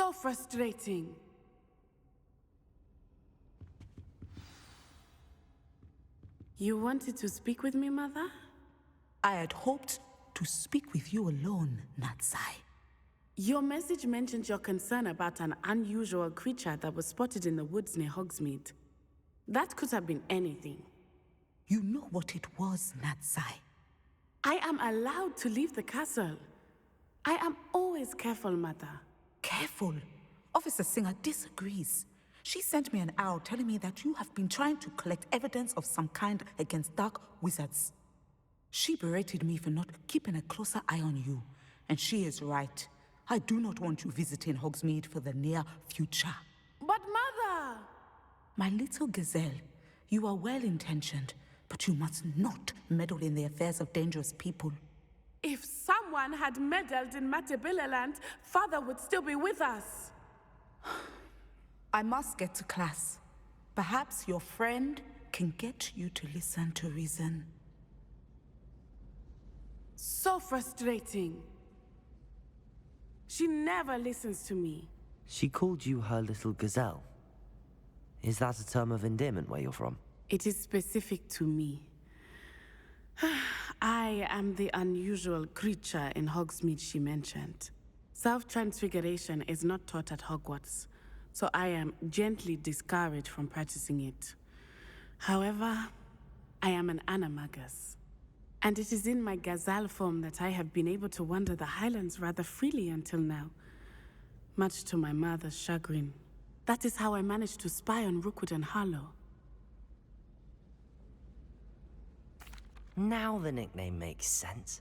So frustrating. You wanted to speak with me, Mother? I had hoped to speak with you alone, Natsai. Your message mentioned your concern about an unusual creature that was spotted in the woods near Hogsmeade. That could have been anything. You know what it was, Natsai. I am allowed to leave the castle. I am always careful, Mother. Careful. Officer Singer disagrees. She sent me an owl telling me that you have been trying to collect evidence of some kind against dark wizards. She berated me for not keeping a closer eye on you, and she is right. I do not want you visiting Hogsmeade for the near future. But Mother! My little gazelle, you are well-intentioned, but you must not meddle in the affairs of dangerous people. If someone had meddled in Matabeleland, Father would still be with us. I must get to class. Perhaps your friend can get you to listen to reason. So frustrating. She never listens to me. She called you her little gazelle. Is that a term of endearment where you're from? It is specific to me. I am the unusual creature in Hogsmeade she mentioned. Self-transfiguration is not taught at Hogwarts, so I am gently discouraged from practicing it. However, I am an animagus, and it is in my gazelle form that I have been able to wander the Highlands rather freely until now, much to my mother's chagrin. That is how I managed to spy on Rookwood and Harlow. Now the nickname makes sense.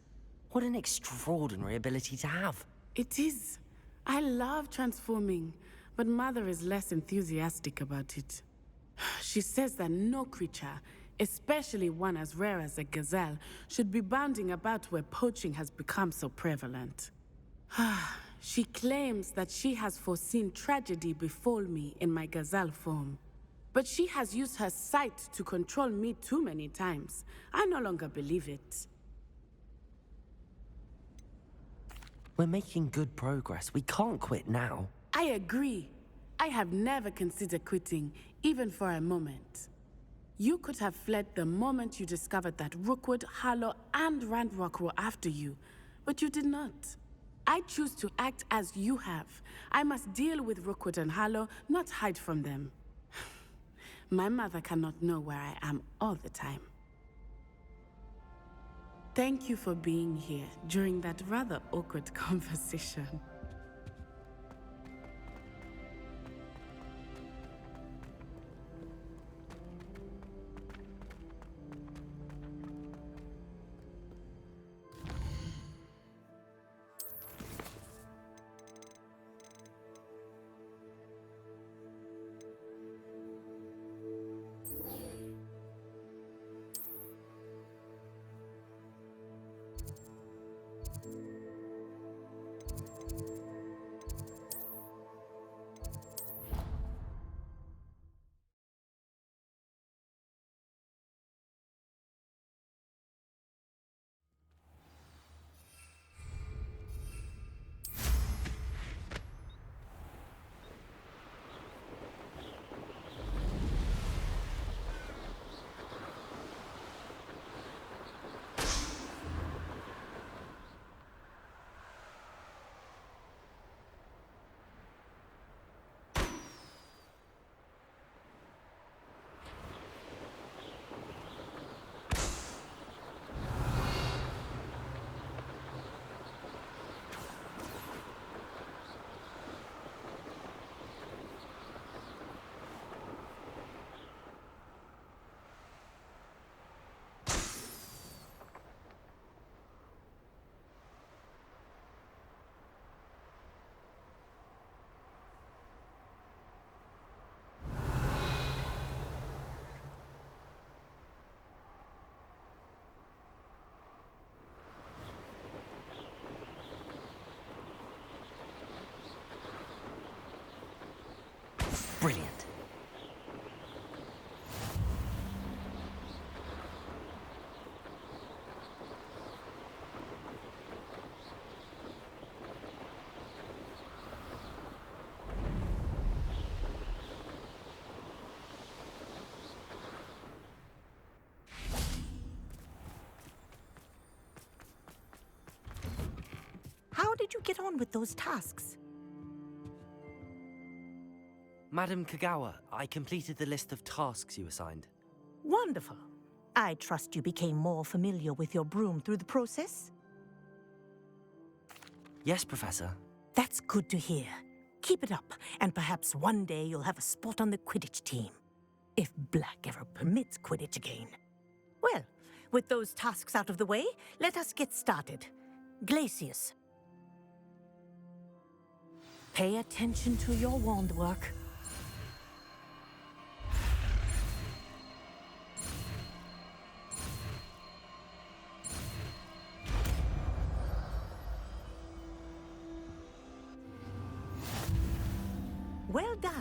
What an extraordinary ability to have. It is. I love transforming, but Mother is less enthusiastic about it. She says that no creature, especially one as rare as a gazelle, should be bounding about where poaching has become so prevalent. She claims that she has foreseen tragedy befall me in my gazelle form. But she has used her sight to control me too many times. I no longer believe it. We're making good progress. We can't quit now. I agree. I have never considered quitting, even for a moment. You could have fled the moment you discovered that Rookwood, Harlow, and Randrock were after you, but you did not. I choose to act as you have. I must deal with Rookwood and Harlow, not hide from them. My mother cannot know where I am all the time. Thank you for being here during that rather awkward conversation. you get on with those tasks? Madam Kagawa, I completed the list of tasks you assigned. Wonderful. I trust you became more familiar with your broom through the process? Yes, Professor. That's good to hear. Keep it up, and perhaps one day you'll have a spot on the Quidditch team. If Black ever permits Quidditch again. Well, with those tasks out of the way, let us get started. Glacius. Pay attention to your wand work. Well done.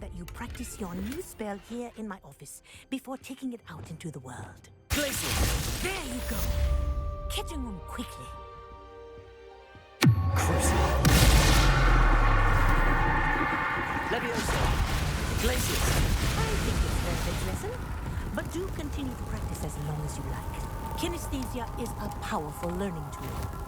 That you practice your new spell here in my office before taking it out into the world. Glacius! There you go. Catching on quickly. Crucible! Leviosa! Glacius! I think it's a perfect lesson, but do continue to practice as long as you like. Kinesthesia is a powerful learning tool.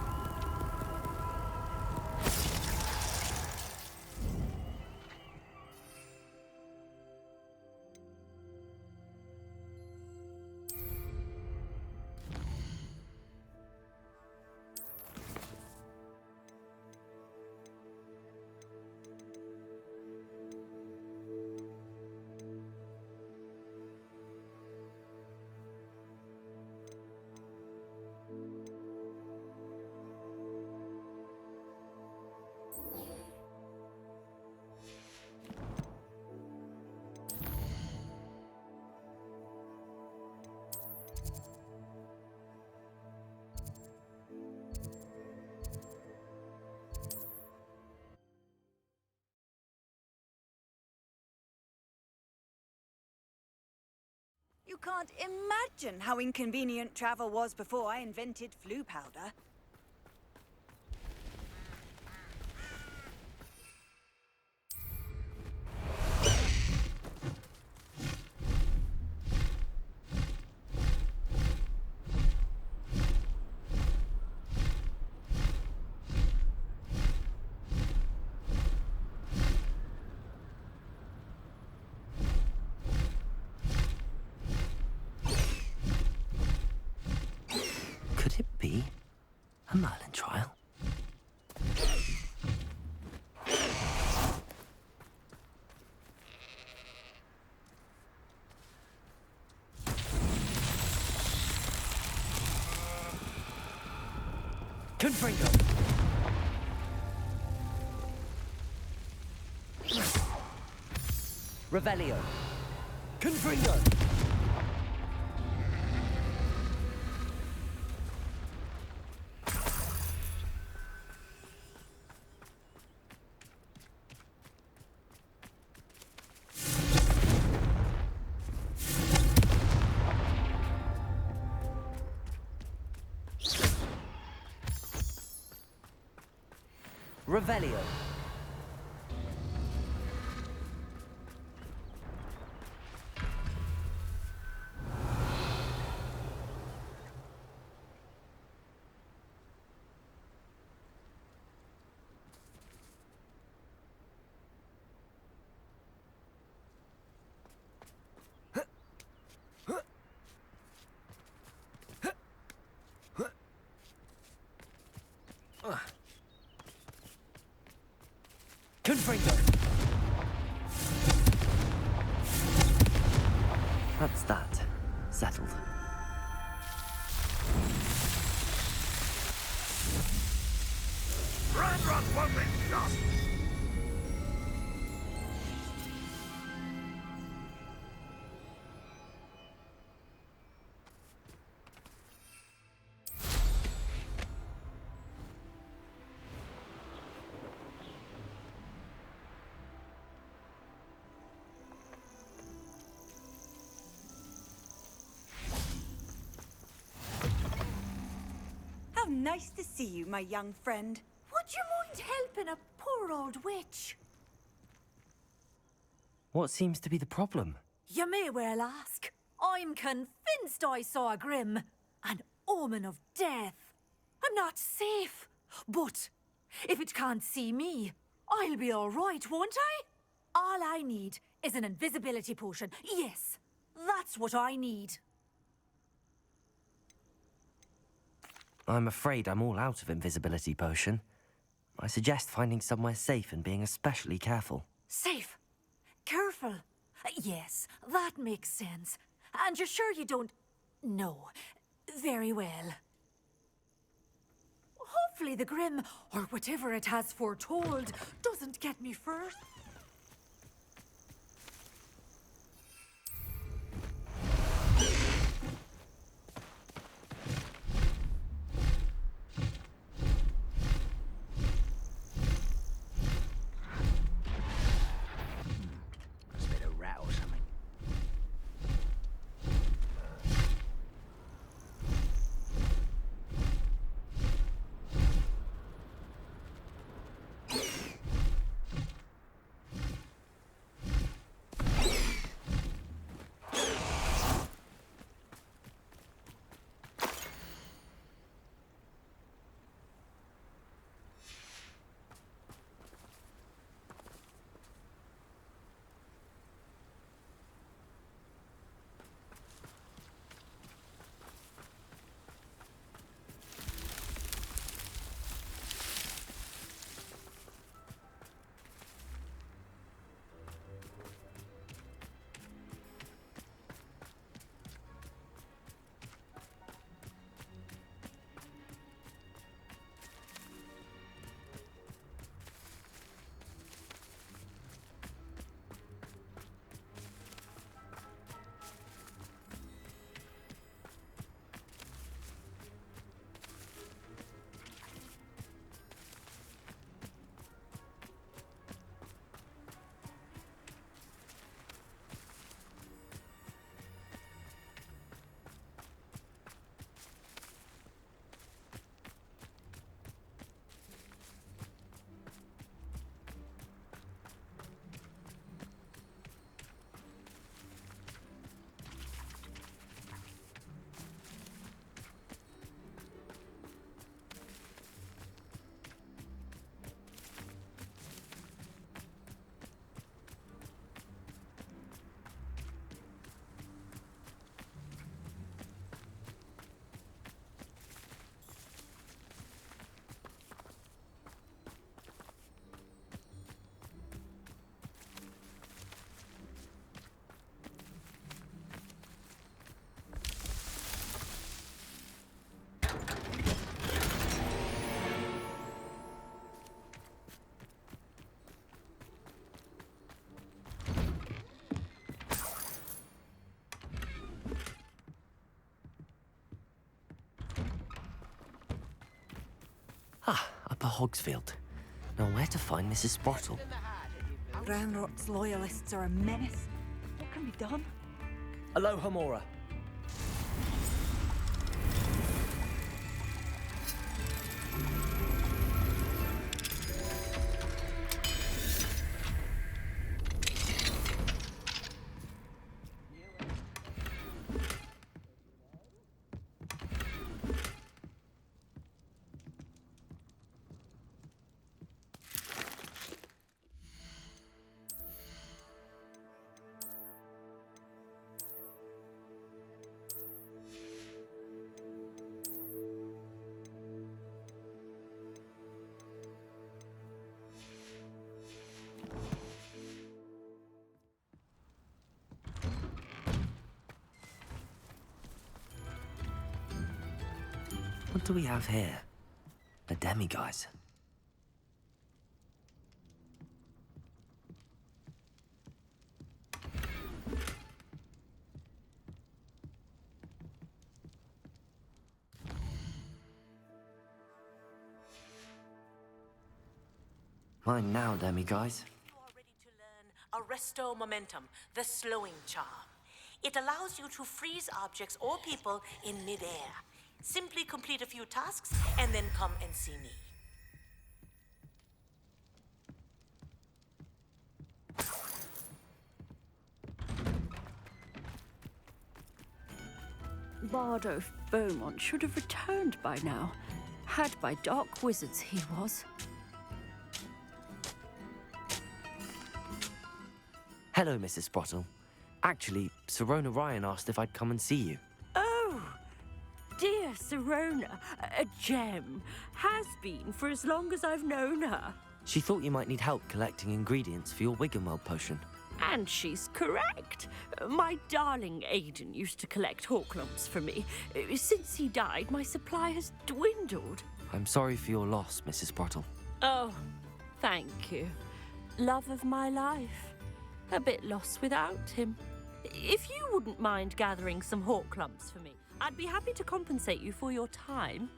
You can't imagine how inconvenient travel was before I invented flu powder. Could it be a Merlin trial? Confringo! Revelio! Confringo! Revelio. Confringo. That's that. Settled. Run, won't be shot! How nice to see you, my young friend. Would you mind helping a poor old witch? What seems to be the problem? You may well ask. I'm convinced I saw a Grim, an omen of death. I'm not safe, but if it can't see me, I'll be all right, won't I? All I need is an invisibility potion. Yes, that's what I need. I'm afraid I'm all out of invisibility potion. I suggest finding somewhere safe and being especially careful. Safe. Careful. Yes, that makes sense. And you're sure you don't... No. Very well. Hopefully the Grim, or whatever it has foretold, doesn't get me first. Must have been a rat or something. Upper Hogsfield. Now where to find Mrs. Sprottle? Ranrock's loyalists are a menace. What can be done? Aloha, Mora. What do we have here? A demiguise. Mine now, guys. You are ready to learn Arresto Momentum, the slowing charm. It allows you to freeze objects or people in midair. Simply complete a few tasks and then come and see me. Bardo Beaumont should have returned by now. Had by dark wizards, he was. Hello, Mrs. Sprottle. Actually, Sirona Ryan asked if I'd come and see you. Oh, dear Sirona, a gem. Has been for as long as I've known her. She thought you might need help collecting ingredients for your Wiggenweld potion. And she's correct. My darling Aidan used to collect Horklumps for me. Since he died, my supply has dwindled. I'm sorry for your loss, Mrs. Sprottle. Oh, thank you. Love of my life. A bit lost without him. If you wouldn't mind gathering some Horklumps for me, I'd be happy to compensate you for your time.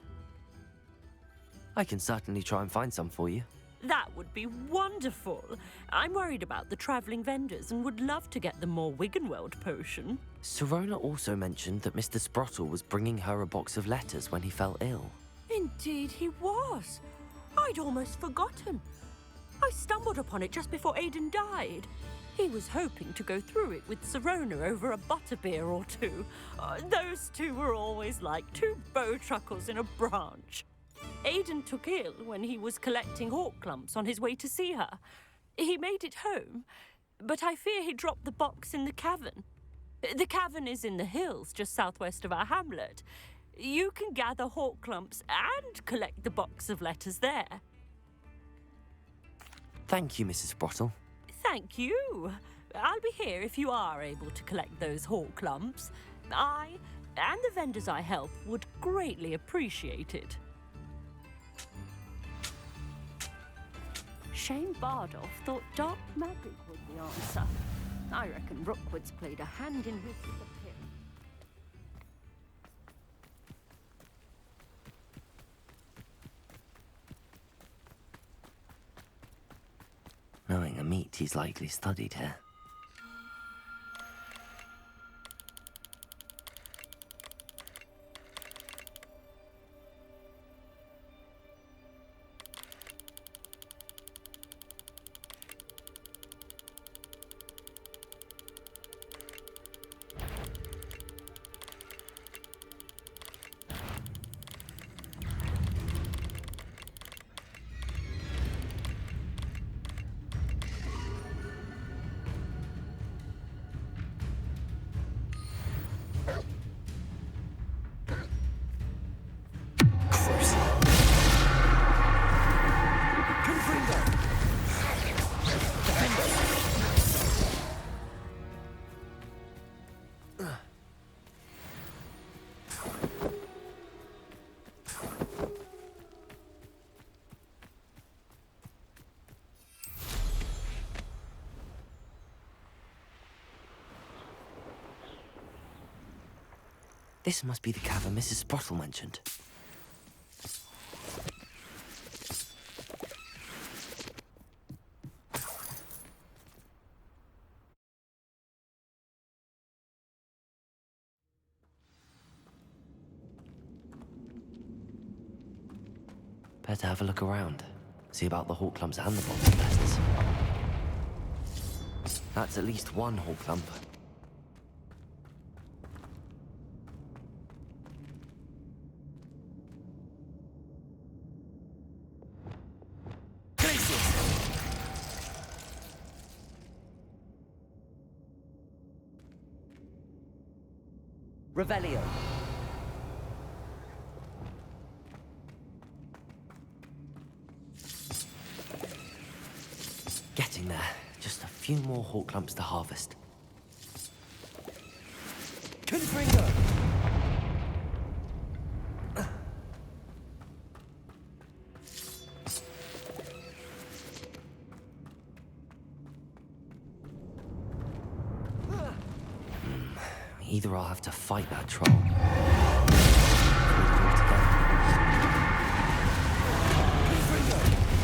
I can certainly try and find some for you. That would be wonderful. I'm worried about the travelling vendors and would love to get them more Wiggenweld potion. Sirona also mentioned that Mr. Sprottle was bringing her a box of letters when he fell ill. Indeed he was. I'd almost forgotten. I stumbled upon it just before Aidan died. He was hoping to go through it with Sirona over a butterbeer or two. Those two were always like two bowtruckles in a branch. Aidan took ill when he was collecting Horklumps on his way to see her. He made it home, but I fear he dropped the box in the cavern. The cavern is in the hills just southwest of our hamlet. You can gather Horklumps and collect the box of letters there. Thank you, Mrs. Sprottle. Thank you. I'll be here if you are able to collect those Horklumps. I and the vendors I help would greatly appreciate it. Shane Bardolph thought dark magic was the answer. I reckon Rookwood's played a hand in his disappearance. Knowing a meat he's likely studied here. This must be the cavern Mrs. Sprottle mentioned. Better have a look around. See about the Horklumps and the box of letters. That's at least one Horklump. Revelio. Getting there. Just a few more Horklumps to harvest. Confringo. Either I'll have to fight that troll. Or put it all together. Confringo.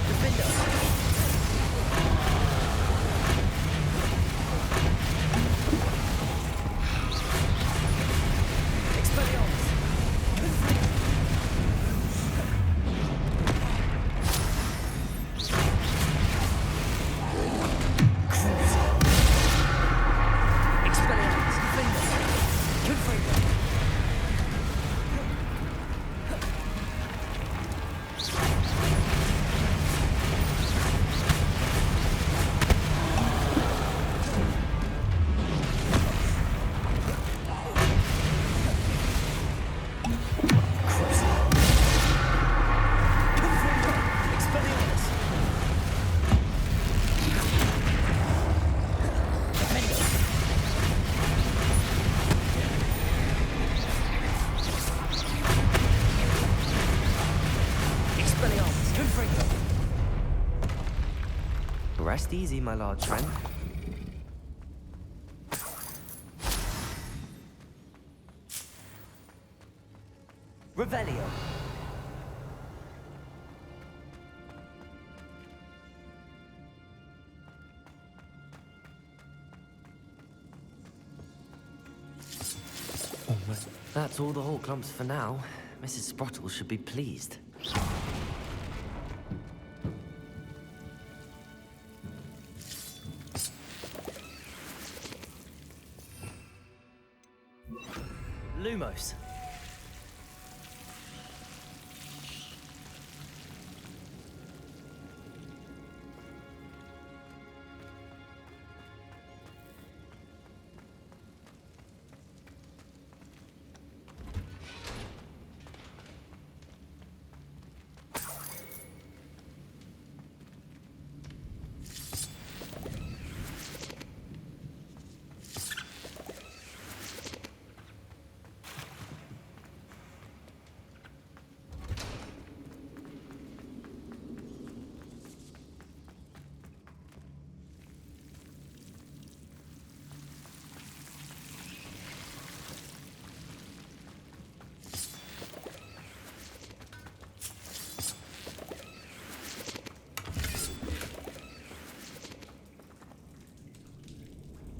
Defender. Rest easy, my large friend. Revelio. That's all the whole clumps for now. Mrs. Sprottle should be pleased. Lumos.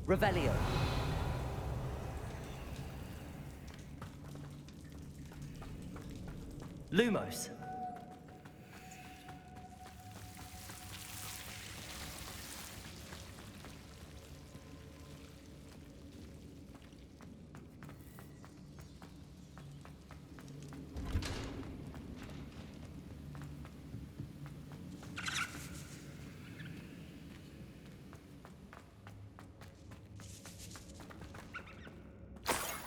Revelio. Lumos.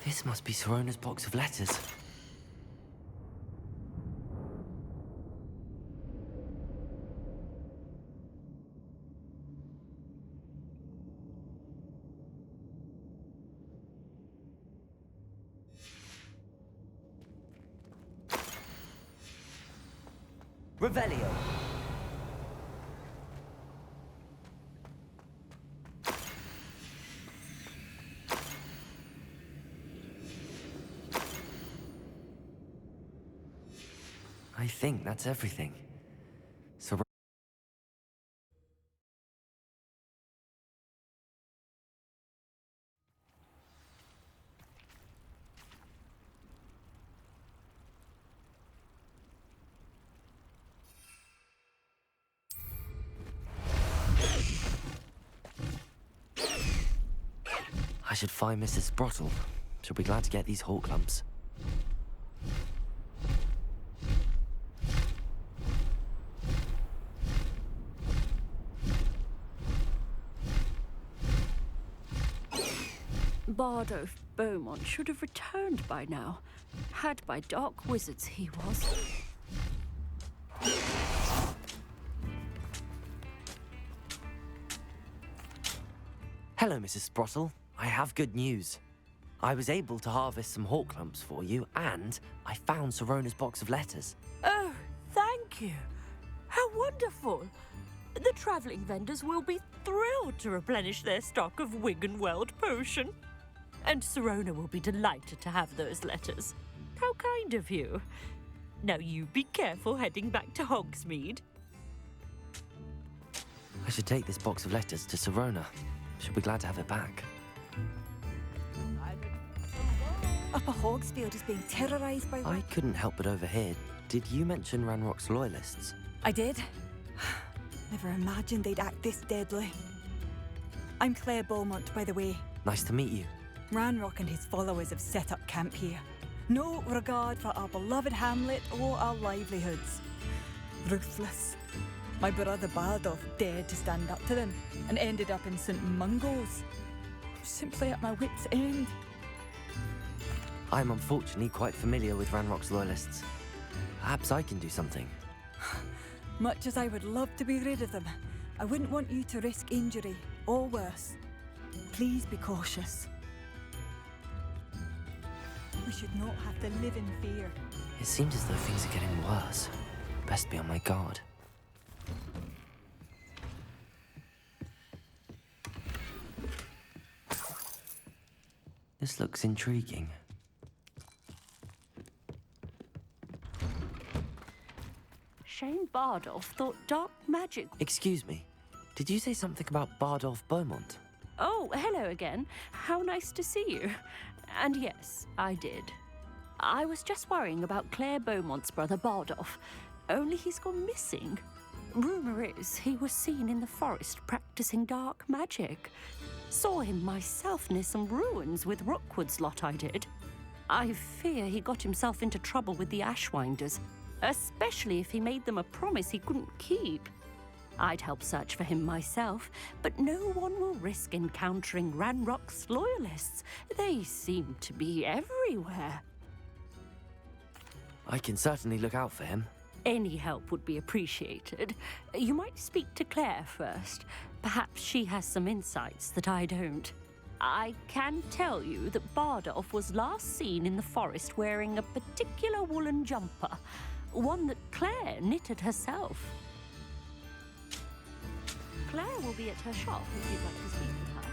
This must be Sirona's box of letters. Revelio. I think that's everything. I should find Mrs. Sprottle. She'll be glad to get these hawk lumps. Bardo Beaumont should have returned by now. Had by dark wizards, he was. Hello, Mrs. Sprottle. I have good news. I was able to harvest some hawk lumps for you, and I found Sirona's box of letters. Oh, thank you. How wonderful. The travelling vendors will be thrilled to replenish their stock of Wiggenweld potion. And Sirona will be delighted to have those letters. How kind of you. Now you be careful heading back to Hogsmeade. I should take this box of letters to Sirona. She'll be glad to have it back. Upper Hogsfield is being terrorised by... I couldn't help but overhear. Did you mention Ranrock's loyalists? I did. Never imagined they'd act this deadly. I'm Claire Beaumont, by the way. Nice to meet you. Ranrock and his followers have set up camp here. No regard for our beloved hamlet or our livelihoods. Ruthless. My brother Bardolph dared to stand up to them and ended up in St. Mungo's. Simply at my wit's end. I'm unfortunately quite familiar with Ranrock's loyalists. Perhaps I can do something. Much as I would love to be rid of them, I wouldn't want you to risk injury, or worse. Please be cautious. We should not have to live in fear. It seems as though things are getting worse. Best be on my guard. This looks intriguing. Shane Bardolph thought dark magic... Excuse me. Did you say something about Bardolph Beaumont? Oh, hello again. How nice to see you. And yes, I did. I was just worrying about Claire Beaumont's brother Bardolph. Only he's gone missing. Rumour is he was seen in the forest practicing dark magic. Saw him myself near some ruins with Rookwood's lot I did. I fear he got himself into trouble with the Ashwinders, especially if he made them a promise he couldn't keep. I'd help search for him myself, but no one will risk encountering Ranrock's loyalists. They seem to be everywhere. I can certainly look out for him. Any help would be appreciated. You might speak to Claire first. Perhaps she has some insights that I don't. I can tell you that Bardolph was last seen in the forest wearing a particular woolen jumper, one that Claire knitted herself. Claire will be at her shop if you'd like to speak with her.